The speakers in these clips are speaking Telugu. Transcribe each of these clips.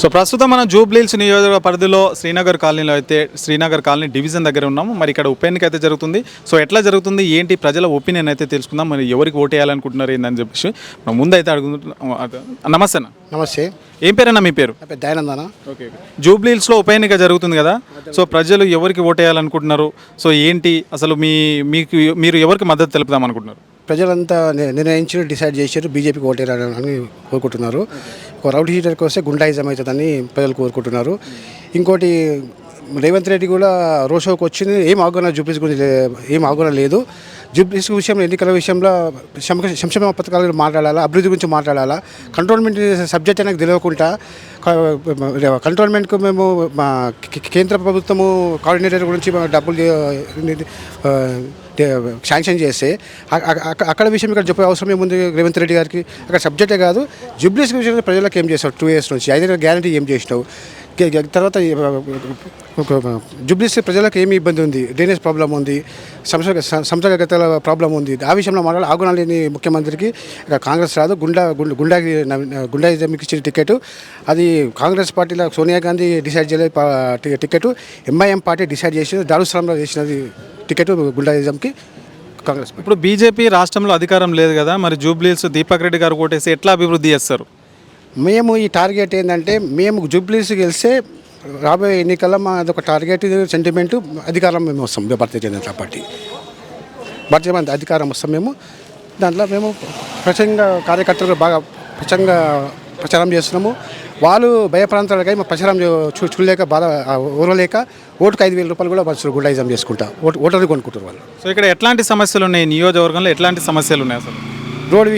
సో ప్రస్తుతం మనం జూబ్లీహిల్స్ నియోజకవర్గ పరిధిలో శ్రీనగర్ కాలనీలో అయితే శ్రీనగర్ కాలనీ డివిజన్ దగ్గర ఉన్నాము. మరి ఇక్కడ ఉప ఎన్నిక అయితే జరుగుతుంది. సో ఎట్లా జరుగుతుంది ఏంటి ప్రజల ఒపీనియన్ అయితే తెలుసుకుందాం. మరి ఎవరికి ఓటు వేయాలనుకుంటున్నారు ఏందని చెప్పేసి మనం ముందు అయితే అడుగుతున్నాం. నమస్తే అన్న. నమస్తే. ఏం పేరన్నా మీ పేరు? దయానందన. ఓకే. జూబ్లీహిల్స్లో ఉప ఎన్నిక జరుగుతుంది కదా, సో ప్రజలు ఎవరికి ఓటు వేయాలనుకుంటున్నారు, సో ఏంటి అసలు మీరు ఎవరికి మద్దతు తెలుపుదాం అనుకుంటున్నారు? ప్రజలంతా నిర్ణయించి డిసైడ్ చేశారు బీజేపీకి ఓటేయాలని కోరుకుంటున్నారు. ఒక రౌడీ షీటర్కి వస్తే గుండాయిజం అవుతుందని ప్రజలు కోరుకుంటున్నారు. ఇంకోటి రేవంత్ రెడ్డి కూడా రోడ్ షోకి వచ్చింది, ఏం అవగాహన జూబ్లీస్ గురించి ఏం అవగాహన లేదు. జూబ్లీస్ విషయంలో ఎన్నికల విషయంలో సంక్షేమ పథకాల గురించి మాట్లాడాలా, అభివృద్ధి గురించి మాట్లాడాలా. కంటోన్మెంట్ సబ్జెక్ట్ అనేది తెలియకుండా కంటోన్మెంట్కు మేము మా కేంద్ర ప్రభుత్వము కోఆర్డినేటర్ గురించి డబ్బులు శాంక్షన్ చేస్తే అక్కడ విషయం ఇక్కడ చెప్పే అవసరం ఏముంది రేవంత్ రెడ్డి గారికి? అక్కడ సబ్జెక్టే కాదు, జూబ్లీస్ విషయంలో ప్రజలకు ఏం చేస్తావు 2 years నుంచి 5 years గ్యారంటీ ఏం చేసినావు? తర్వాత జూబ్లీస్ ప్రజలకు ఏమి ఇబ్బంది ఉంది, డ్రైనేజ్ ప్రాబ్లం ఉంది, సంస్థాగత ప్రాబ్లం ఉంది. ఆ విషయంలో మాట్లాడాలి. ఆగుణ లేని ముఖ్యమంత్రికి కాంగ్రెస్ రాదు. గుండాయిజంకి ఇచ్చిన టికెట్ అది కాంగ్రెస్ పార్టీలో సోనియా గాంధీ డిసైడ్ చేయలేదు టికెట్, ఎంఐఎం పార్టీ డిసైడ్ చేసింది, దారుస్థలంలో చేసినది టికెట్ గుండాయిజంకి కాంగ్రెస్. ఇప్పుడు బీజేపీ రాష్ట్రంలో అధికారం లేదు కదా, మరి జూబ్లీహిల్స్ దీపక్ రెడ్డి గారు ఓటేసి ఎట్లా అభివృద్ధి చేస్తారు? మేము ఈ టార్గెట్ ఏంటంటే మేము జూబ్లీస్ గెలిస్తే రాబోయే ఎన్నికల్లో మా అదొక టార్గెట్ సెంటిమెంటు అధికారం మేము వస్తాం. భారతీయ జనతా పార్టీ అధికారం వస్తాం మేము. దాంట్లో మేము ప్రచంగా కార్యకర్తలు బాగా ప్రచారం చేస్తున్నాము. వాళ్ళు భయప్రాంతాలుగా మా ప్రచారం చూడలేక బాధ ఊరలేక ఓటుకు 5,000 రూపాయలు కూడా వాళ్ళు గుండాయిజం చేసుకుంటా ఓటర్ని కొనుక్కుంటారు వాళ్ళు. సో ఇక్కడ ఎట్లాంటి సమస్యలు ఉన్నాయి నియోజకవర్గంలో, ఎట్లాంటి సమస్యలు ఉన్నాయి అసలు? రోడ్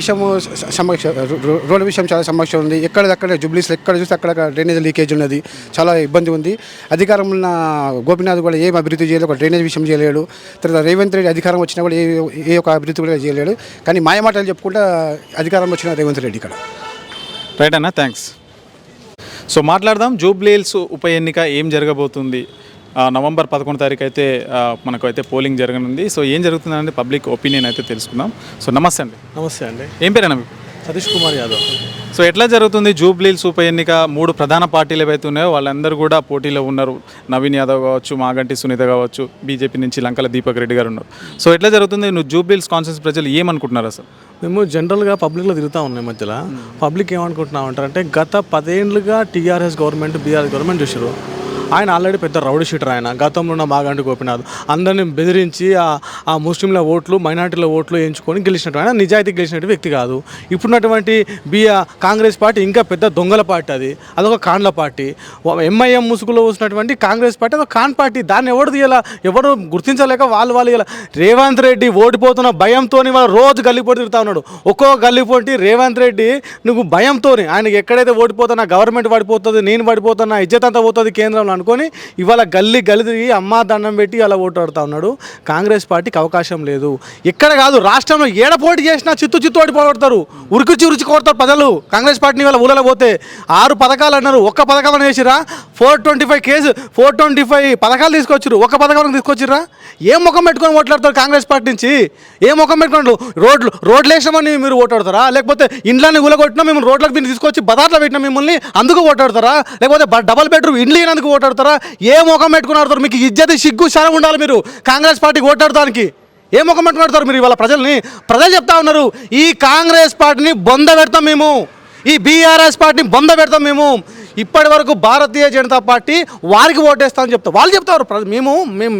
విషయం చాలా సమస్య ఉంది. ఎక్కడక్కడ జూబ్లీస్లో ఎక్కడ చూస్తే అక్కడ డ్రైనేజ్ లీకేజ్ ఉన్నది, చాలా ఇబ్బంది ఉంది. అధికారం ఉన్న గోపీనాథ్ కూడా ఏం అభివృద్ధి చేయలేదు, ఒక డ్రైనేజ్ విషయం చేయలేడు. తర్వాత రేవంత్ రెడ్డి అధికారం వచ్చినా కూడా ఏ ఒక అభివృద్ధి కూడా చేయలేడు. కానీ మాయమాటలు చెప్పుకుంటా అధికారం వచ్చిన రేవంత్ రెడ్డి ఇక్కడ. రైట్ అన్న, థ్యాంక్స్. సో మాట్లాడదాం. జూబ్లీహిల్స్ ఉప ఎన్నిక ఏం జరగబోతుంది? నవంబర్ 11 తారీఖు అయితే మనకు అయితే పోలింగ్ జరగనుంది. సో ఏం జరుగుతుందంటే పబ్లిక్ ఒపీనియన్ అయితే తెలుసుకుందాం. సో నమస్తే అండి. నమస్తే అండి. ఏం పేరేనా మీకు? సతీష్ కుమార్ యాదవ్. సో ఎట్లా జరుగుతుంది జూబ్లీహిల్స్ ఉప ఎన్నిక? 3 ప్రధాన పార్టీలు ఏవైతే ఉన్నాయో వాళ్ళందరూ కూడా పోటీలో ఉన్నారు. నవీన్ యాదవ్ కావచ్చు, మాగంటి సునీత కావచ్చు, బీజేపీ నుంచి లంకల దీపక్ రెడ్డి గారు ఉన్నారు. సో ఎట్లా జరుగుతుంది? నువ్వు జూబ్లీహిల్స్ కాన్స్టిట్యూన్సీ ప్రజలు ఏమనుకుంటున్నారు అసలు? మేము జనరల్గా పబ్లిక్లో తిరుగుతూ ఉన్నాం. మధ్యలో పబ్లిక్ ఏమనుకుంటున్నాం అంటారంటే గత 10 ఏళ్ళుగా టీఆర్ఎస్ గవర్నమెంట్ బీఆర్ఎస్ గవర్నమెంట్ చూసారు. ఆయన ఆల్రెడీ పెద్ద రౌడీ షీటర్. ఆయన గతంలో ఉన్న మాగంటి గోపీనాథ్ అందరినీ బెదిరించి ఆ ముస్లింల ఓట్లు మైనార్టీల ఓట్లు ఎంచుకొని గెలిచినట్టు, ఆయన నిజాయితీ గెలిచినట్టు వ్యక్తి కాదు. ఇప్పుడున్నటువంటి కాంగ్రెస్ పార్టీ ఇంకా పెద్ద దొంగల పార్టీ, అదొక కాండ్ల పార్టీ. ఎంఐఎం ముసుగులో వస్తున్నటువంటి కాంగ్రెస్ పార్టీ అదొక కాన్ పార్టీ. దాన్ని ఎవరు తీయాల, ఎవరు గుర్తించలేక వాళ్ళు ఇలా రేవంత్ రెడ్డి ఓడిపోతున్న భయంతో వాళ్ళు రోజు గల్లీపోటీ తిరుగుతూ ఉన్నాడు. ఒక్కో గల్లీపోటీ రేవంత్ రెడ్డి నువ్వు భయంతో ఆయనకి ఎక్కడైతే ఓడిపోతున్నా గవర్నమెంట్ పడిపోతుంది, నేను పడిపోతున్నా, ఇజ్జత్ అంతా పోతుంది కేంద్రంలో అనుకొని ఇవాళ గల్లీ తిరిగి అమ్మా దండం పెట్టి అలా ఓటు ఆడుతూ ఉన్నాడు. కాంగ్రెస్ పార్టీకి అవకాశం లేదు. ఎక్కడ కాదు రాష్ట్రంలో ఏడ పోటీ చేసినా చిత్తు ఓడిపోతారు, ఉరికి కొడతారు ప్రజలు కాంగ్రెస్ పార్టీని. వాళ్ళ ఊళ్ళలో పోతే 6 పథకాలు అన్నారు, ఒక్క పథకాలను వేసిరా? 425 పథకాలు తీసుకొచ్చారు, ఒక్క పథకాలను తీసుకొచ్చిర్రా? ఏం ముఖం పెట్టుకొని ఓట్లాడతారు కాంగ్రెస్ పార్టీ నుంచి? ఏ ముఖం పెట్టుకోండి? రోడ్లు వేసామని మీరు ఓటాడతారా? లేకపోతే ఇండ్లని కూలగొట్టినా మేము రోడ్లకు దీన్ని తీసుకొచ్చి బదార్లో పెట్టినా మిమ్మల్ని అందుకు ఓటాడతారా? లేకపోతే డబల్ బెడ్రూమ్ ఇండ్లు ఇన్నందుకు ఓటాడతారా? ఏ ముఖం పెట్టుకుని మీకు ఇజ్జత్ సిగ్గు శరం ఉండాలి. మీరు కాంగ్రెస్ పార్టీకి ఓటాడడానికి ఏ ముఖం పెట్టుకుంటారు మీరు? ఇవాళ ప్రజలు చెప్తా ఉన్నారు, ఈ కాంగ్రెస్ పార్టీని బొంద పెడతాం మేము, ఈ బీఆర్ఎస్ పార్టీని బొంద పెడతాం మేము. ఇప్పటి వరకు భారతీయ జనతా పార్టీ వారికి ఓటేస్తామని చెప్తాం, వాళ్ళు చెప్తారు. మేము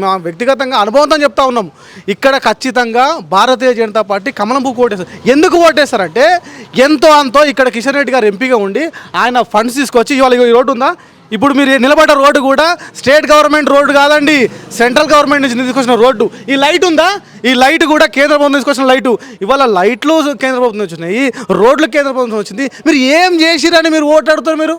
మా వ్యక్తిగతంగా అనుభవంతో చెప్తా ఉన్నాం. ఇక్కడ ఖచ్చితంగా భారతీయ జనతా పార్టీ కమలం పువ్వుకు ఓటేస్తారు. ఎందుకు ఓటేస్తారంటే ఎంతో అంతో ఇక్కడ కిషన్ రెడ్డి గారు ఎంపీగా ఉండి ఆయన ఫండ్స్ తీసుకొచ్చి ఇవాళ ఈ రోడ్డు ఉందా, ఇప్పుడు మీరు నిలబడ్డ రోడ్డు కూడా స్టేట్ గవర్నమెంట్ రోడ్డు కాదండి, సెంట్రల్ గవర్నమెంట్ నుంచి తీసుకొచ్చిన రోడ్డు. ఈ లైట్ ఉందా, ఈ లైట్ కూడా కేంద్ర ప్రభుత్వం తీసుకొచ్చిన లైటు. ఇవాళ లైట్లు కేంద్ర ప్రభుత్వం వచ్చినాయి, రోడ్లు కేంద్ర ప్రభుత్వం వచ్చింది. మీరు ఏం చేసిరని మీరు ఓటాడుతారు? మీరు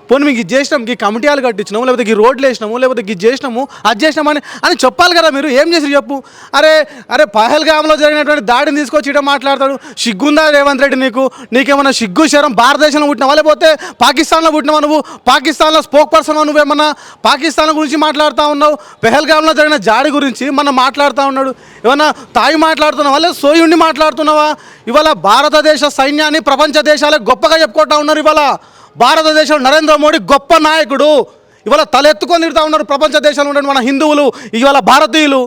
పోనీ మీకు ఇది చేసినాం, ఈ కమిటీలు కట్టించినాము, లేకపోతే ఈ రోడ్లు వేసినాము, లేకపోతే ఇది చేసినాము, అది చేసినామని అని చెప్పాలి కదా. మీరు ఏం చేసి చెప్పు. అరే పహల్గామ్లో జరిగినటువంటి దాడిని తీసుకొచ్చి ఇట మాట్లాడతాడు. సిగ్గుందా రేవంత్ రెడ్డి? నీకేమన్నా సిగ్గు శరం? భారతదేశంలో పుట్టినావా లేకపోతే పాకిస్తాన్లో పుట్టినావా? నువ్వు పాకిస్తాన్లో స్పోక్ పర్సన్, నువ్వేమన్నా పాకిస్తాన్ గురించి మాట్లాడుతూ ఉన్నావు. పహల్గామ్లో జరిగిన జాడి గురించి మనం మాట్లాడుతూ ఉన్నాడు. ఏమన్నా తాయి మాట్లాడుతున్నావా లేదా సోయి ఉండి మాట్లాడుతున్నావా? ఇవాళ భారతదేశ సైన్యాన్ని ప్రపంచ దేశాలకు గొప్పగా చెప్పుకుంటా ఉన్నారు. ఇవాళ భారతదేశంలో నరేంద్ర మోడీ గొప్ప నాయకుడు. ఇవాళ తలెత్తుకొని తిడుతూ ఉన్నారు ప్రపంచ దేశాల్లో ఉండే మన హిందువులు, ఇవాళ భారతీయులు.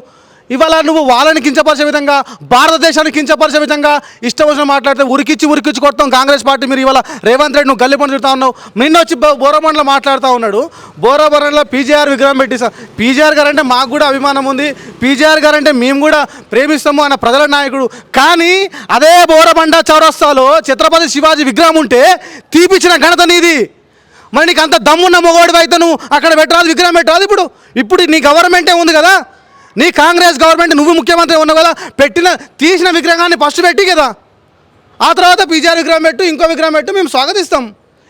ఇవాళ నువ్వు వాళ్ళని కించపరిచే విధంగా, భారతదేశాన్ని కించపరిచే విధంగా ఇష్టం వచ్చిన మాట్లాడితే ఉరికిచ్చి కొడతాం కాంగ్రెస్ పార్టీ. మీరు ఇవాళ రేవంత్ రెడ్డి నువ్వు గల్లిపని తిడుతూ ఉన్నావు. నిన్న వచ్చి బోరబండ్లో మాట్లాడుతూ ఉన్నాడు. బోరబండ్లో పీజీఆర్ విగ్రహం పెట్టిస్తాం. పీజీఆర్ గారు అంటే మాకు కూడా అభిమానం ఉంది, పీజీఆర్ గారు అంటే మేము కూడా ప్రేమిస్తాము, ఆయన ప్రజల నాయకుడు. కానీ అదే బోరబండ చౌరస్తాలో ఛత్రపతి శివాజీ విగ్రహం ఉంటే తీపిచ్చిన ఘనత నీది. మరి నీకు అంత దమ్మున్న మొగోడివి అయితే నువ్వు అక్కడ పెట్టరాదు, విగ్రహం పెట్టరాదు. ఇప్పుడు నీ గవర్నమెంటే ఉంది కదా, నీ కాంగ్రెస్ గవర్నమెంట్, నువ్వు ముఖ్యమంత్రి ఉన్నావు కదా, తీసిన విగ్రహాన్ని ఫస్ట్ పెట్టి కదా, ఆ తర్వాత పీజీఆర్ విగ్రహం పెట్టు, ఇంకో విగ్రహం పెట్టు, మేము స్వాగతిస్తాం.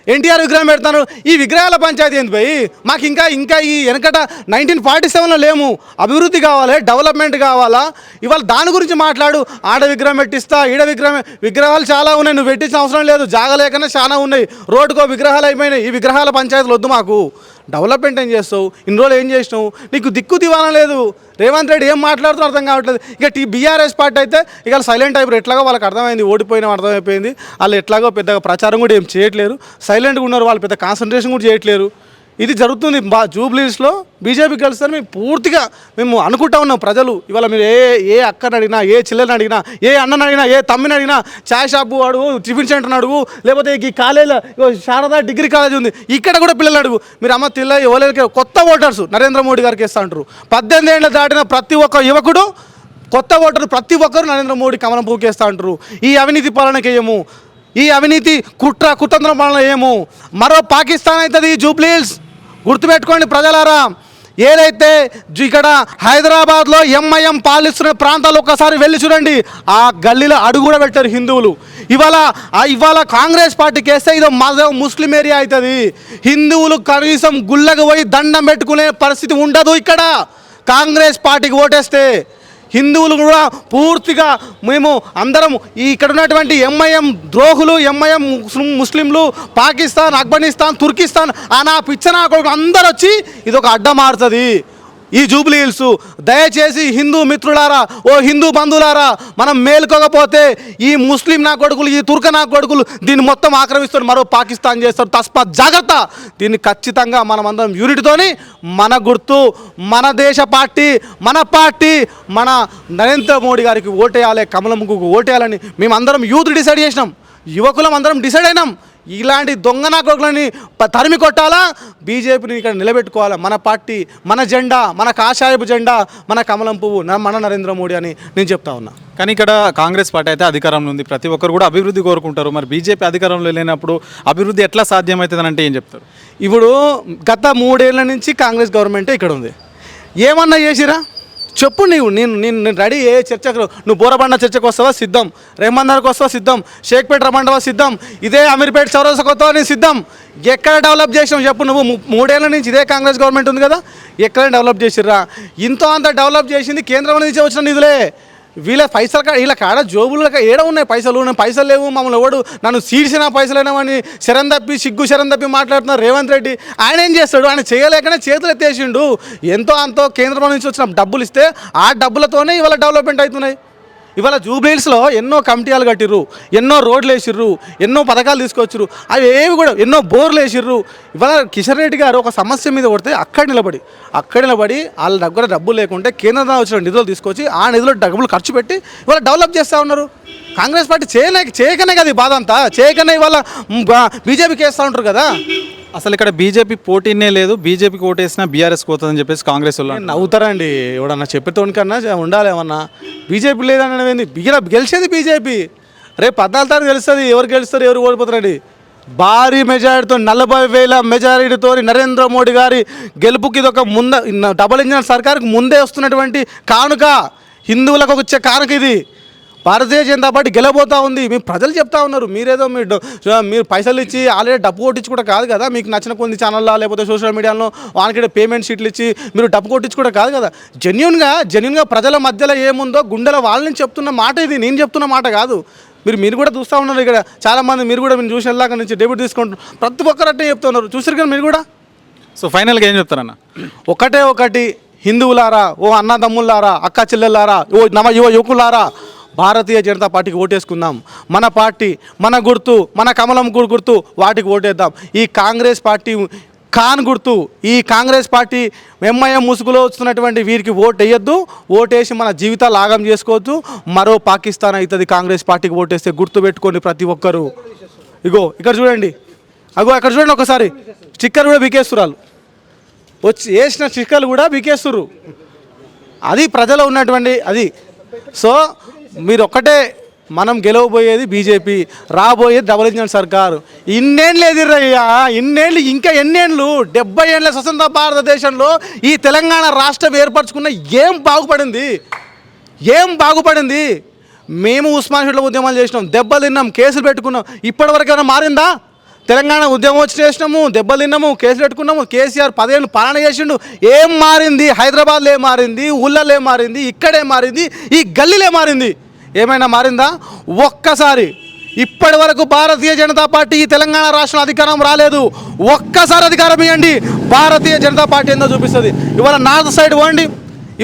ఎన్టీఆర్ విగ్రహం పెడతాను. ఈ విగ్రహాల పంచాయతీ ఏంది భయ్? మాకు ఇంకా ఈ వెనకట 1947లో లేము. అభివృద్ధి కావాలి, డెవలప్మెంట్ కావాలా. ఇవాళ దాని గురించి మాట్లాడు. ఆడ విగ్రహం పెట్టిస్తా, ఈడ విగ్రహాలు చాలా ఉన్నాయి, నువ్వు పెట్టించిన అవసరం లేదు. జాగలేకనే చాలా ఉన్నాయి, రోడ్డుకో విగ్రహాలు అయిపోయినాయి. ఈ విగ్రహాల పంచాయతీలు వద్దు మాకు. డెవలప్మెంట్ ఏం చేస్తావు? ఇన్ని రోజులు ఏం చేసినావు? నీకు దిక్కు దివానా లేదు. రేవంత్ రెడ్డి ఏం మాట్లాడుతూ అర్థం కావట్లేదు. ఇక బీఆర్ఎస్ పార్టీ అయితే ఇక సైలెంట్ అయిపోయి ఎట్లాగో వాళ్ళకి అర్థమైంది, ఓడిపోయినా అర్థమైపోయింది. వాళ్ళు ఎట్లాగో పెద్దగా ప్రచారం కూడా ఏం చేయట్లేరు, సైలెంట్గా ఉన్నారు. వాళ్ళు పెద్ద కాన్సన్ట్రేషన్ కూడా చేయట్లేరు. ఇది జరుగుతుంది జూబ్లీస్లో. బీజేపీ గెలుస్తారని మేము పూర్తిగా అనుకుంటా ఉన్నాం. ప్రజలు ఇవాళ మీరు ఏ అక్కని అడిగినా, ఏ చెల్లెని అడిగినా, ఏ అన్నని అడిగినా, ఏ తమ్మిని అడిగినా, ఛాయ్ షాపు అడుగు, టిఫిన్ సెంటర్ని అడుగు, లేకపోతే ఈ కాలేజీలో శారదా డిగ్రీ కాలేజ్ ఉంది, ఇక్కడ కూడా పిల్లలు అడుగు. మీరు అమ్మ తెల్ల ఎవరికి కొత్త ఓటర్స్ నరేంద్ర మోడీ గారికి ఇస్తా అంటారు. 18 ఏళ్ళు దాటిన ప్రతి ఒక్క యువకుడు, కొత్త ఓటరు ప్రతి ఒక్కరు నరేంద్ర మోడీ కమలం పూకేస్తా అంటారు. ఈ అవినీతి పాలనకి ఏమో, ఈ అవినీతి కుతంత్రం పాలన ఏమో, మరో పాకిస్తాన్ అవుతుంది ఈ జూబ్లీహిల్స్. గుర్తుపెట్టుకోండి ప్రజలారా. ఏదైతే ఇక్కడ హైదరాబాద్లో ఎంఐఎం పాలిస్తున్న ప్రాంతాలు ఒక్కసారి వెళ్ళి చూడండి. ఆ గల్లీలో అడుగు కూడా పెట్టారు హిందువులు. ఇవాళ కాంగ్రెస్ పార్టీకి వేస్తే ఇదో ముస్లిం ఏరియా అవుతుంది. హిందువులు కనీసం గుళ్ళకు పోయి దండం పెట్టుకునే పరిస్థితి ఉండదు ఇక్కడ కాంగ్రెస్ పార్టీకి ఓటేస్తే. హిందువులు కూడా పూర్తిగా మేము అందరం ఇక్కడ ఉన్నటువంటి ఎంఐఎం ద్రోహులు, ఎంఐఎం ముస్లింలు, పాకిస్తాన్, ఆఫ్ఘనిస్తాన్, తుర్కిస్తాన్ నా పిచ్చనా కొడుకు అందరు వచ్చి ఇది ఒక అడ్డ మారుతుంది ఈ జూబ్లీహిల్స్. దయచేసి హిందూ మిత్రులారా, ఓ హిందూ బంధువులారా, మనం మేలుకోకపోతే ఈ ముస్లిం నా కొడుకులు, ఈ తుర్క నా కొడుకులు దీన్ని మొత్తం ఆక్రమిస్తారు, మరో పాకిస్తాన్ చేస్తారు. తస్మాత్ జాగ్రత్త. దీన్ని ఖచ్చితంగా మనం అందరం యూనిట్తోని మన గుర్తు, మన దేశ పార్టీ, మన నరేంద్ర మోడీ గారికి ఓటేయాలి, కమలంకు ఓటేయాలని మేమందరం యూత్ డిసైడ్ చేసినాం, యువకులం అందరం డిసైడ్ అయినాం. ఇలాంటి దొంగ నాయకులని తరిమి కొట్టాలా, బీజేపీని ఇక్కడ నిలబెట్టుకోవాలా. మన పార్టీ, మన జెండా, మన కాషాయపు జెండా, మన కమలం పువ్వు, మన నరేంద్ర మోడీ అని నేను చెప్తా ఉన్నా. కానీ ఇక్కడ కాంగ్రెస్ పార్టీ అయితే అధికారంలో ఉంది, ప్రతి ఒక్కరు కూడా అభివృద్ధి కోరుకుంటారు. మరి బీజేపీ అధికారంలో లేనప్పుడు అభివృద్ధి ఎట్లా సాధ్యమవుతుంది అంటే ఏం చెప్తారు? ఇప్పుడు గత 3 ఏళ్ల నుంచి కాంగ్రెస్ గవర్నమెంటే ఇక్కడ ఉంది. ఏమన్నా చేసిరా చెప్పు. నేను రెడీ. ఏ చర్చకు నువ్వు బోరబండ చర్చకు వస్తావా? సిద్ధం. రెహమాన్దార్కి వస్తావా? సిద్ధం. షేక్పేట రమ్మంటావా? సిద్ధం. ఇదే అమీర్పేట చౌరస్తాకు వస్తావా? నేను సిద్ధం. ఎక్కడ డెవలప్ చేసినావు చెప్పు. నువ్వు 3 ఏళ్ల నుంచి ఇదే కాంగ్రెస్ గవర్నమెంట్ ఉంది కదా, ఎక్కడ డెవలప్ చేసిర్రా? ఇంతో అంత డెవలప్ చేసింది కేంద్రం నుంచి వచ్చిన నిధులే. వీళ్ళ పైసలు వీళ్ళ కాడ జోబులు ఏడ ఉన్నాయి పైసలు? పైసలు లేవు, మమ్మల్ని ఎవడు నన్ను సీడ్చిన పైసలేనామని శరం తప్పి మాట్లాడుతున్నారు రేవంత్ రెడ్డి. ఆయన ఏం చేస్తాడు? ఆయన చేయలేకనే చేతులు ఎత్తేసిండు. ఎంతో అంతో కేంద్రం నుంచి వచ్చిన డబ్బులు ఇస్తే ఆ డబ్బులతోనే ఇవాళ డెవలప్మెంట్ అవుతున్నాయి. ఇవాళ జూబ్లీహిల్స్లో ఎన్నో కమిటీలు కట్టిర్రు, ఎన్నో రోడ్లు వేసిర్రు, ఎన్నో పథకాలు తీసుకొచ్చిర్రు. అవి ఏవి కూడా ఎన్నో బోర్లు వేసిర్రు. ఇవాళ కిషన్ రెడ్డి గారు ఒక సమస్య మీద కొడితే అక్కడ నిలబడి వాళ్ళ దగ్గర డబ్బులు లేకుంటే కేంద్రం వచ్చిన నిధులు తీసుకొచ్చి ఆ నిధులు డబ్బులు ఖర్చు పెట్టి ఇవాళ డెవలప్ చేస్తూ ఉన్నారు. కాంగ్రెస్ పార్టీ చేయకనే కదా ఈ బాధ అంతా, చేయకనే ఇవాళ బీజేపీకి వేస్తూ ఉంటారు కదా. అసలు ఇక్కడ బీజేపీ పోటీనే లేదు, బీజేపీకి ఓటేసినా బీఆర్ఎస్ పోతుందని చెప్పేసి కాంగ్రెస్ వాళ్ళు నవ్వుతారండి. ఎవడన్నా చెప్పేతోనికన్నా ఉండాలి ఏమన్నా. బీజేపీ లేదనేది గెలిచేది బీజేపీ. రేపు 14 తారీఖు తెలుస్తుంది ఎవరు గెలుస్తారు, ఎవరు ఓడిపోతారండి. భారీ మెజారిటీతో 40,000 మెజారిటీతో నరేంద్ర మోడీ గారి గెలుపుకి ఇది ఒక డబుల్ ఇంజన్ సర్కార్కి ముందే వస్తున్నటువంటి కానుక, హిందువులకు వచ్చే కానుక ఇది. భారతీయ జనతా పార్టీ గెలబోతూ ఉంది. మీ ప్రజలు చెప్తా ఉన్నారు. మీరేదో మీరు పైసలు ఇచ్చి ఆల్రెడీ డబ్బు కొట్టించి కూడా కాదు కదా, మీకు నచ్చిన కొన్ని ఛానల్లో లేకపోతే సోషల్ మీడియాలో వానికి పేమెంట్ షీట్లు ఇచ్చి మీరు డబ్బు కొట్టించి కూడా కాదు కదా. జెన్యున్గా ప్రజల మధ్యలో ఏముందో గుండెల వాళ్ళని చెప్తున్న మాట ఇది, నేను చెప్తున్న మాట కాదు. మీరు కూడా చూస్తూ ఉన్నారు. ఇక్కడ చాలామంది మీరు కూడా చూసి వెళ్ళాక నుంచి డెబ్యూట్ తీసుకుంటారు. ప్రతి ఒక్కరు అట్టే చెప్తున్నారు. చూసారు కదా మీరు కూడా. సో ఫైనల్గా ఏం చెప్తారన్న? ఒకటి హిందువులారా, ఓ అన్నదమ్ములారా, అక్క చెల్లెళ్ళారా, ఓ యువకులారా, భారతీయ జనతా పార్టీకి ఓటేసుకుందాం. మన పార్టీ, మన గుర్తు, మన కమలం గుర్తు వాటికి ఓటేద్దాం. ఈ కాంగ్రెస్ పార్టీ ఖాన్ గుర్తు, ఈ కాంగ్రెస్ పార్టీ ఎంఐఎం ముసుగులో వస్తున్నటువంటి వీరికి ఓటు వేయొద్దు. ఓటేసి మన జీవితాలు ఆగం చేసుకోవద్దు. మరో పాకిస్తాన్ అవుతుంది కాంగ్రెస్ పార్టీకి ఓటేస్తే, గుర్తు పెట్టుకోండి ప్రతి ఒక్కరు. ఇగో ఇక్కడ చూడండి, అక్కడ చూడండి ఒకసారి, స్టిక్కర్ కూడా బీకేస్తున్నారు. వచ్చి వేసిన స్టిక్కర్లు కూడా బీకేస్తుర్రు. అది ప్రజలు ఉన్నటువంటి అది. సో మీరు ఒక్కటే, మనం గెలవబోయేది బీజేపీ, రాబోయేది డబుల్ ఇంజన్ సర్కారు. ఇన్నేళ్ళు ఎదురయ్యా, ఇన్నేళ్ళు, ఇంకా ఎన్నేళ్ళు, 70 ఏళ్ళ స్వతంత్ర భారతదేశంలో ఈ తెలంగాణ రాష్ట్రం ఏర్పరచుకున్న ఏం బాగుపడింది? ఏం బాగుపడింది? మేము ఉస్మానియాలో ఉద్యమాలు చేసినాం, దెబ్బలు తిన్నాం, కేసులు పెట్టుకున్నాం. ఇప్పటివరకు ఏమైనా మారిందా? తెలంగాణ ఉద్యమం వచ్చి చేసినాము, దెబ్బలు తిన్నాము, కేసులు పెట్టుకున్నాము. కేసీఆర్ 10 ఏళ్ళు పాలన చేసిండు. ఏం మారింది? హైదరాబాద్లో ఏం మారింది? ఊళ్ళలో ఏం మారింది? ఇక్కడే మారింది? ఈ గల్లీలో మారింది? ఏమైనా మారిందా? ఒక్కసారి, ఇప్పటి వరకు భారతీయ జనతా పార్టీ ఈ తెలంగాణ రాష్ట్రంలో అధికారం రాలేదు. ఒక్కసారి అధికారం ఇవ్వండి, భారతీయ జనతా పార్టీ ఏందో చూపిస్తుంది. ఇవాళ నార్త్ సైడ్ పోండి,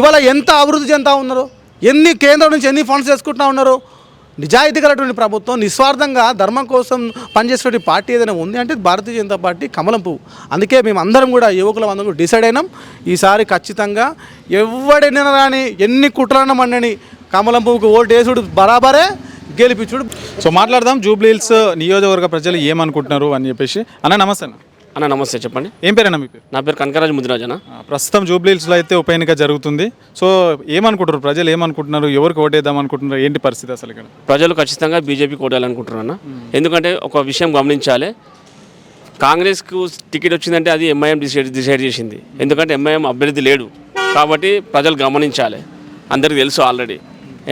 ఇవాళ ఎంత అభివృద్ధి చెందుతా ఉన్నారు, ఎన్ని కేంద్రం నుంచి ఎన్ని ఫండ్స్ చేసుకుంటా ఉన్నారు. నిజాయితీ గలటువంటి ప్రభుత్వం, నిస్వార్థంగా ధర్మం కోసం పనిచేసేటువంటి పార్టీ ఏదైనా ఉంది అంటే భారతీయ జనతా పార్టీ కమలం పువ్వు. అందుకే మేము అందరం కూడా, యువకులం అందరం కూడా డిసైడ్ అయినాం, ఈసారి ఖచ్చితంగా ఎవడెన్న రాని, ఎన్ని కుట్రన్న మండని, కమలం పువ్వుకు ఓటు వేసుడు బరాబరే, గెలిపించుడు. సో మాట్లాడదాం జూబ్లీ హిల్స్ నియోజకవర్గ ప్రజలు ఏమనుకుంటున్నారు అని చెప్పేసి. అన్న నమస్తే. అన్న నమస్తే, చెప్పండి. ఏం పేరన్నా మీ పేరు? నా పేరు కనకరాజు ముదిరాజ్ అన్న. ప్రస్తుతం జూబ్లీ హిల్స్లో అయితే ఉప ఎన్నిక జరుగుతుంది. సో ఏమనుకుంటారు ప్రజలు, ఏమనుకుంటున్నారు, ఎవరికి ఓటేద్దాం అనుకుంటున్నారు, ఏంటి పరిస్థితి అసలు ఇక్కడ? ప్రజలు ఖచ్చితంగా బీజేపీకి ఓటేయాలనుకుంటున్నారు అన్న. ఎందుకంటే ఒక విషయం గమనించాలి, కాంగ్రెస్కు టికెట్ వచ్చిందంటే అది ఎంఐఎం డిసైడ్ చేసింది. ఎందుకంటే ఎంఐఎం అభ్యర్థి లేడు కాబట్టి ప్రజలు గమనించాలి. అందరికీ తెలుసు ఆల్రెడీ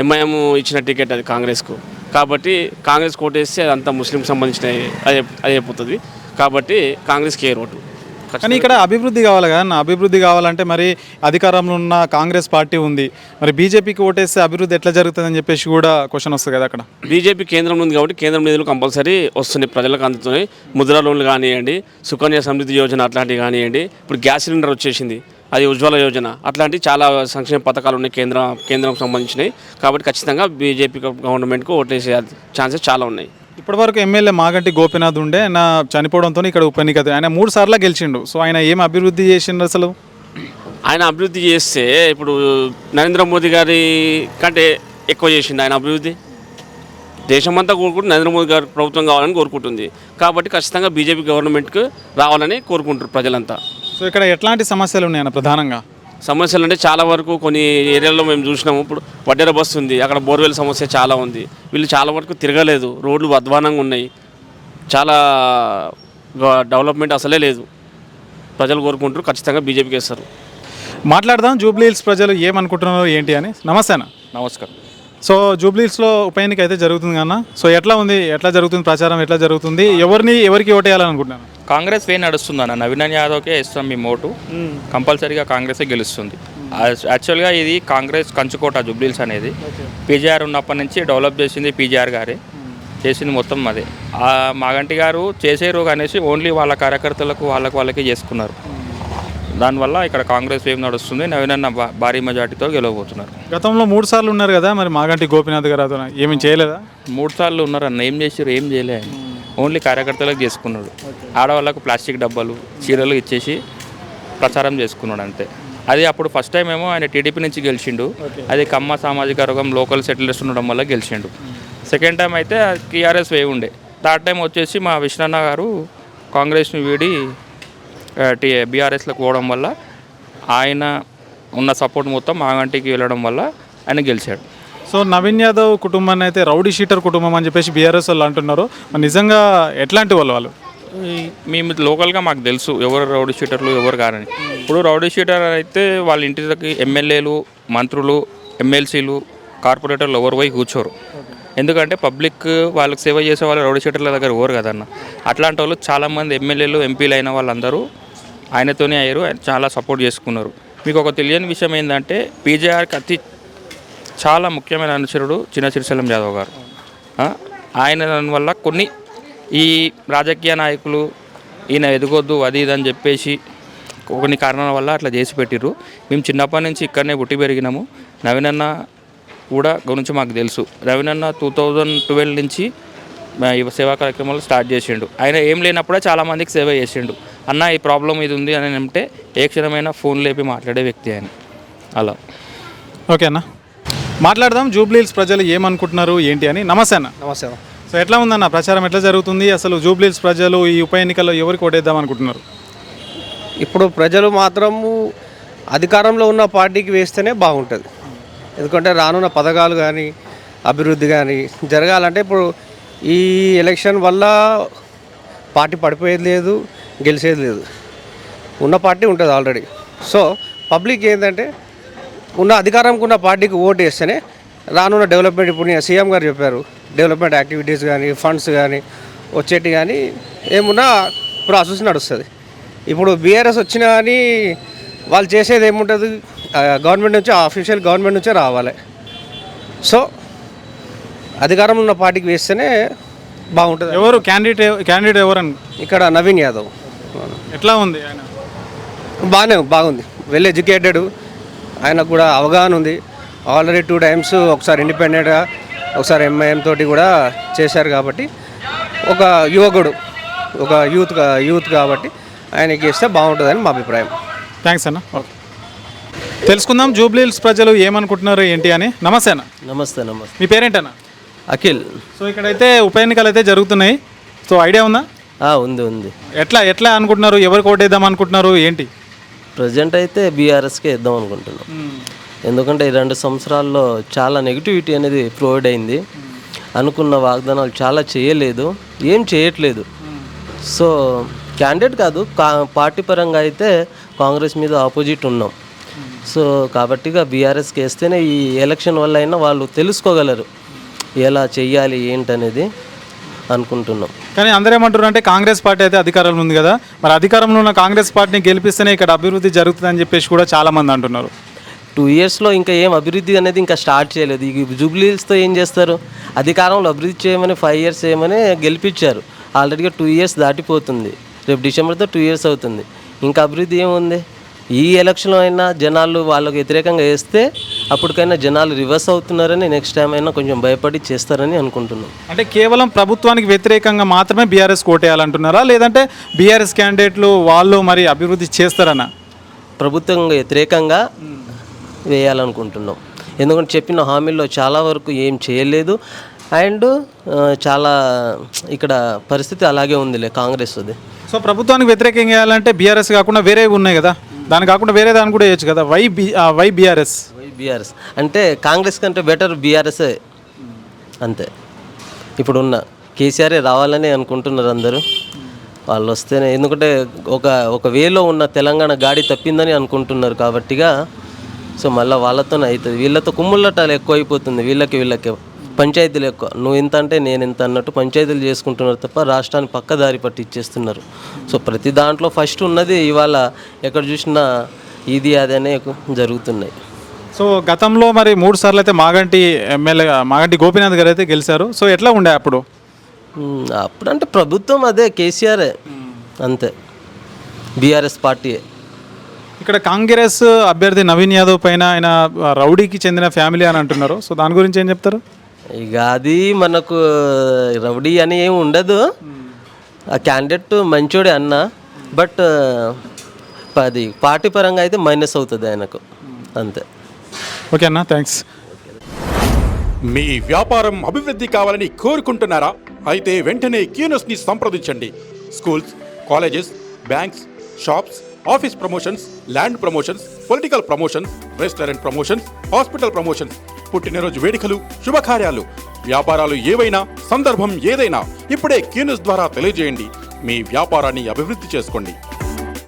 ఎంఐఎం ఇచ్చిన టికెట్ అది కాంగ్రెస్కు. కాబట్టి కాంగ్రెస్ ఓటేస్తే అదంతా ముస్లిం సంబంధించిన అదే అయిపోతుంది. కాబట్టి కాంగ్రెస్కి ఓటు. కానీ ఇక్కడ అభివృద్ధి కావాలి కదా అన్న. అభివృద్ధి కావాలంటే మరి అధికారంలో ఉన్న కాంగ్రెస్ పార్టీ ఉంది, మరి బీజేపీకి ఓటేస్తే అభివృద్ధి ఎట్లా జరుగుతుందని చెప్పేసి కూడా క్వశ్చన్ వస్తుంది కదా అక్కడ. బీజేపీ కేంద్రం ఉంది కాబట్టి కేంద్రం నిధులు కంపల్సరీ వస్తున్నాయి, ప్రజలకు అందుతున్నాయి. ముద్రా లోన్లు కానివ్వండి, సుకన్య సమృద్ధి యోజన అట్లాంటివి కానివ్వండి, ఇప్పుడు గ్యాస్ సిలిండర్ వచ్చేసింది, అది ఉజ్వల యోజన, అట్లాంటి చాలా సంక్షేమ పథకాలు ఉన్నాయి కేంద్రం సంబంధించినవి. కాబట్టి ఖచ్చితంగా బీజేపీ గవర్నమెంట్కు ఓటేసే ఛాన్సెస్ చాలా ఉన్నాయి. ఇప్పటివరకు ఎమ్మెల్యే మాగంటి గోపీనాథ్ ఉండే, ఆయన చనిపోవడంతో ఇక్కడ ఉప ఎన్నిక, ఆయన 3 సార్లు గెలిచిండు. సో ఆయన ఏం అభివృద్ధి చేసిండు అసలు? ఆయన అభివృద్ధి చేస్తే ఇప్పుడు నరేంద్ర మోదీ గారి కంటే ఎక్కువ చేసిండు ఆయన అభివృద్ధి. దేశమంతా కోరుకుంటూ నరేంద్ర మోదీ గారి ప్రభుత్వం కావాలని కోరుకుంటుంది. కాబట్టి ఖచ్చితంగా బీజేపీ గవర్నమెంట్కి రావాలని కోరుకుంటారు ప్రజలంతా. సో ఇక్కడ ఎట్లాంటి సమస్యలు ఉన్నాయన్న ప్రధానంగా? సమస్యలు అంటే చాలా వరకు కొన్ని ఏరియాల్లో మేము చూసినాము. ఇప్పుడు వడ్డెర బస్సు ఉంది, అక్కడ బోర్వెల్ సమస్య చాలా ఉంది. వీళ్ళు చాలా వరకు తిరగలేదు, రోడ్లు అధ్వానంగా ఉన్నాయి, చాలా డెవలప్మెంట్ అసలే లేదు. ప్రజలు కోరుకుంటారు ఖచ్చితంగా బీజేపీకి వేస్తారు. మాట్లాడదాం జూబ్లీ హిల్స్ ప్రజలు ఏమనుకుంటున్నారు ఏంటి అని. నమస్తే అన్న. నమస్కారం. సో జూబ్లీ హిల్స్లో ఉప ఎన్నిక అయితే జరుగుతుంది అన్న. సో ఎట్లా ఉంది, ఎట్లా జరుగుతుంది ప్రచారం, ఎట్లా జరుగుతుంది, ఎవరికి ఓటేయాలనుకుంటున్నాను? కాంగ్రెస్ వే నడుస్తుంది అన్న. నవీన్ యాదవ్కే ఇస్తాం మేము ఓటు. కంపల్సరీగా కాంగ్రెసే గెలుస్తుంది. యాక్చువల్గా ఇది కాంగ్రెస్ కంచుకోట జూబ్లీ హిల్స్ అనేది. పీజీఆర్ ఉన్నప్పటి నుంచి డెవలప్ చేసింది పీజీఆర్ గారే, చేసింది మొత్తం అదే. మాగంటి గారు చేసేరు అనేసి ఓన్లీ వాళ్ళ కార్యకర్తలకు వాళ్ళకి చేసుకున్నారు. దానివల్ల ఇక్కడ కాంగ్రెస్ వేవ్ నడుస్తుంది. నవీనన్న భారీ మెజార్టీతో గెలవబోతున్నారు. గతంలో 3 సార్లు ఉన్నారు కదా, మరి మాగంటి గోపీనాథ్ గారు అతను ఏమీ చేయలేదా? 3 సార్లు ఉన్నారన్న. ఏం చేసారు? ఏం చేయలే. ఓన్లీ కార్యకర్తలకు చేసుకున్నాడు. ఆడవాళ్ళకు ప్లాస్టిక్ డబ్బాలు, చీరలు ఇచ్చేసి ప్రచారం చేసుకున్నాడు అంతే. అది అప్పుడు ఫస్ట్ టైం ఏమో ఆయన టీడీపీ నుంచి గెలిచిండు. అది కమ్మ సామాజిక వర్గం లోకల్ సెటిలర్స్ ఉండడం వల్ల గెలిచిండు. సెకండ్ టైం అయితే టీఆర్ఎస్ వేవ్ ఉండే. థర్డ్ టైం వచ్చేసి మా విష్ణన్న గారు కాంగ్రెస్ని వీడి బీఆర్ఎస్లోకి పోవడం వల్ల ఆయన ఉన్న సపోర్ట్ మొత్తం మాగంటికి వెళ్ళడం వల్ల ఆయన గెలిచాడు. సో నవీన్ యాదవ్ కుటుంబాన్ని అయితే రౌడీ షీటర్ కుటుంబం అని చెప్పేసి బీఆర్ఎస్ వాళ్ళు అంటున్నారు. మరి నిజంగా ఎట్లాంటి వాళ్ళు? మేము లోకల్గా మాకు తెలుసు ఎవరు రౌడీ షీటర్లు ఎవరు కారని. ఇప్పుడు రౌడీ షీటర్ అయితే వాళ్ళ ఇంటికి ఎమ్మెల్యేలు, మంత్రులు, ఎమ్మెల్సీలు, కార్పొరేటర్లు ఎవరు పోయి కూర్చోరు. ఎందుకంటే పబ్లిక్ వాళ్ళకి సేవ చేసే వాళ్ళు రౌడీ షీటర్ల దగ్గర ఎవరు కదన్న. అట్లాంటి వాళ్ళు చాలామంది ఎమ్మెల్యేలు, ఎంపీలు అయిన వాళ్ళందరూ ఆయనతోనే అయ్యారు. ఆయన చాలా సపోర్ట్ చేసుకున్నారు. మీకు ఒక తెలియని విషయం ఏంటంటే పీజేఆర్కి చాలా ముఖ్యమైన అనుచరుడు చిన్న శ్రీశైలం యాదవ్ గారు. ఆయన వల్ల కొన్ని ఈ రాజకీయ నాయకులు ఈయన ఎదగొద్దు అది ఇది అని చెప్పేసి కొన్ని కారణాల వల్ల అట్లా చేసి పెట్టిర్రు. మేము చిన్నప్పటి నుంచి ఇక్కడనే పుట్టి పెరిగినాము. నవీనన్న కూడా గురించి మాకు తెలుసు. రవీనన్న 2012 నుంచి ఈ సేవా కార్యక్రమాలు స్టార్ట్ చేసిండు. ఆయన ఏం లేనప్పుడే చాలామందికి సేవ చేసిండు. అన్న ఈ ప్రాబ్లం ఇది ఉంది అని అంటే ఏ క్షణమైనా ఫోన్ లేపి మాట్లాడే వ్యక్తి ఆయన. అలా ఓకే అన్న, మాట్లాడదాం జూబ్లీహిల్స్ ప్రజలు ఏమనుకుంటున్నారు ఏంటి అని. నమస్తే అన్న. నమస్తే. సో ఎట్లా ఉందన్న ప్రచారం ఎట్లా జరుగుతుంది? అసలు జూబ్లీహిల్స్ ప్రజలు ఈ ఉప ఎన్నికల్లో ఎవరికి ఓటేద్దాం అనుకుంటున్నారు? ఇప్పుడు ప్రజలు మాత్రము అధికారంలో ఉన్న పార్టీకి వేస్తేనే బాగుంటుంది. ఎందుకంటే రానున్న పథకాలు కానీ అభివృద్ధి కానీ జరగాలంటే ఇప్పుడు ఈ ఎలక్షన్ వల్ల పార్టీ పడిపోయేది లేదు, గెలిచేది లేదు. ఉన్న పార్టీ ఉంటుంది ఆల్రెడీ. సో పబ్లిక్ ఏంటంటే ఉన్న అధికారంకి ఉన్న పార్టీకి ఓటు వేస్తేనే రానున్న డెవలప్మెంట్, ఇప్పుడు సీఎం గారు చెప్పారు, డెవలప్మెంట్ యాక్టివిటీస్ కానీ ఫండ్స్ కానీ వచ్చేటి కానీ ఏమున్నా ప్రాసెస్ నడుస్తుంది. ఇప్పుడు బీఆర్ఎస్ వచ్చినా కానీ వాళ్ళు చేసేది ఏముంటుంది, గవర్నమెంట్ నుంచి అఫీషియల్ గవర్నమెంట్ నుంచే రావాలి. సో అధికారంలో ఉన్న పార్టీకి వేస్తేనే బాగుంటుంది. ఎవరు క్యాండిడేట్ ఎవరు అని? ఇక్కడ నవీన్ యాదవ్ ఎట్లా ఉంది ఆయన? బాగుంది. వెల్ ఎడ్యుకేటెడ్, ఆయనకు కూడా అవగాహన ఉంది. ఆల్రెడీ 2 times ఒకసారి ఇండిపెండెంట్గా ఒకసారి ఎంఐఎం తోటి కూడా చేశారు. కాబట్టి ఒక యువకుడు, ఒక యూత్ కాబట్టి ఆయనకి ఇస్తే బాగుంటుందని మా అభిప్రాయం. థ్యాంక్స్ అన్న. ఓకే, తెలుసుకుందాం జూబ్లీహిల్స్ ప్రజలు ఏమనుకుంటున్నారు ఏంటి అని. నమస్తే అన్న. నమస్తే. మీ పేరేంటన్నా? అఖిల్. సో ఇక్కడైతే ఉప ఎన్నికలు అయితే జరుగుతున్నాయి. సో ఐడియా ఉందా? ఉంది. ఎట్లా అనుకుంటున్నారు? ఎవరికి ఓటేద్దాం అనుకుంటున్నారు ఏంటి? ప్రజెంట్ అయితే బీఆర్ఎస్కే ఇద్దాం అనుకుంటున్నాం. ఎందుకంటే ఈ 2 సంవత్సరాల్లో చాలా నెగిటివిటీ అనేది ప్రొవైడ్ అయింది. అనుకున్న వాగ్దానాలు చాలా చేయలేదు, ఏం చేయట్లేదు. సో క్యాండిడేట్ కాదు, పార్టీ పరంగా అయితే కాంగ్రెస్ మీద ఆపోజిట్ ఉన్నాం. సో కాబట్టిగా బీఆర్ఎస్కి వేస్తేనే ఈ ఎలక్షన్ వల్ల అయినా వాళ్ళు తెలుసుకోగలరు ఎలా చెయ్యాలి ఏంటనేది అనుకుంటున్నాం. కానీ అందరూ ఏమంటారు అంటే కాంగ్రెస్ పార్టీ అయితే అధికారంలో ఉంది కదా, మరి అధికారంలో ఉన్న కాంగ్రెస్ పార్టీని గెలిపిస్తేనే ఇక్కడ అభివృద్ధి జరుగుతుందని చెప్పేసి కూడా చాలామంది అంటున్నారు. 2 yearsలో ఇంకా ఏం అభివృద్ధి అనేది ఇంకా స్టార్ట్ చేయలేదు. ఈ జూబ్లీహిల్స్తో ఏం చేస్తారు? అధికారంలో అభివృద్ధి చేయమని 5 years చేయమని గెలిపించారు. ఆల్రెడీగా 2 years దాటిపోతుంది. రేపు డిసెంబర్తో 2 years అవుతుంది. ఇంకా అభివృద్ధి ఏముంది? ఈ ఎలక్షన్లో అయినా జనాలు వాళ్ళకు వ్యతిరేకంగా వేస్తే అప్పటికైనా జనాలు రివర్స్ అవుతున్నారని నెక్స్ట్ టైం అయినా కొంచెం భయపడి చేస్తారని అనుకుంటున్నాం. అంటే కేవలం ప్రభుత్వానికి వ్యతిరేకంగా మాత్రమే బీఆర్ఎస్ కోటేయాలంటున్నారా, లేదంటే బీఆర్ఎస్ క్యాండిడేట్లు వాళ్ళు మరి అభివృద్ధి చేస్తారన్నా? ప్రభుత్వం వ్యతిరేకంగా వేయాలనుకుంటున్నాం. ఎందుకంటే చెప్పిన హామీల్లో చాలా వరకు ఏం చేయలేదు. అండ్ చాలా ఇక్కడ పరిస్థితి అలాగే ఉందిలే కాంగ్రెస్ అది. సో ప్రభుత్వానికి వ్యతిరేకంగా వేయాలంటే బీఆర్ఎస్ కాకుండా వేరే ఉన్నాయి కదా, దాని కాకుండా వేరే దాన్ని కూడా వేయచ్చు కదా. వై బీఆర్ఎస్ అంటే కాంగ్రెస్ కంటే బెటర్ బీఆర్ఎస్ఏ అంతే. ఇప్పుడున్న కేసీఆరే రావాలని అనుకుంటున్నారు అందరూ. వాళ్ళు వస్తేనే, ఎందుకంటే ఒక వేలో ఉన్న తెలంగాణ గాడి తప్పిందని అనుకుంటున్నారు కాబట్టిగా. సో మళ్ళీ వాళ్ళతోనే అవుతుంది. వీళ్ళతో కుమ్ముళ్ళటాలు ఎక్కువ అయిపోతుంది. వీళ్ళకి పంచాయతీలు ఎక్కువ, నువ్వు ఇంత అంటే నేను ఇంత అన్నట్టు పంచాయతీలు చేసుకుంటున్నారు తప్ప రాష్ట్రాన్ని పక్కదారి పట్టి ఇచ్చేస్తున్నారు. సో ప్రతి దాంట్లో ఫస్ట్ ఉన్నది ఇవాళ ఎక్కడ చూసినా ఇది అది అనే జరుగుతున్నాయి. సో గతంలో మరి 3 సార్లు అయితే మాగంటి గోపీనాథ్ గారు అయితే గెలిచారు. సో ఎట్లా ఉండే అప్పుడు? అప్పుడంటే ప్రభుత్వం అదే కేసీఆరే అంతే, బీఆర్ఎస్ పార్టీయే. ఇక్కడ కాంగ్రెస్ అభ్యర్థి నవీన్ యాదవ్ పైన ఆయన రౌడీకి చెందిన ఫ్యామిలీ అని అంటున్నారు. సో దాని గురించి ఏం చెప్తారు? ఇక అది మనకు రౌడీ అని ఏమి ఉండదు. ఆ క్యాండిడేట్ మంచోడే అన్న, బట్ అది పార్టీ పరంగా అయితే మైనస్ అవుతుంది ఆయనకు అంతే. ఓకే అన్న, థ్యాంక్స్. మీ వ్యాపారం అభివృద్ధి కావాలని కోరుకుంటున్నారా? అయితే వెంటనే క్యూనస్ని సంప్రదించండి. Schools, colleges, banks, shops, office promotions, land promotions, political promotions, restaurant promotions, hospital promotions, పుట్టినరోజు వేడుకలు, శుభకార్యాలు, వ్యాపారాలు ఏవైనా, సందర్భం ఏదైనా ఇప్పుడే క్యూనస్ ద్వారా తెలియజేయండి. మీ వ్యాపారాన్ని అభివృద్ధి చేసుకోండి.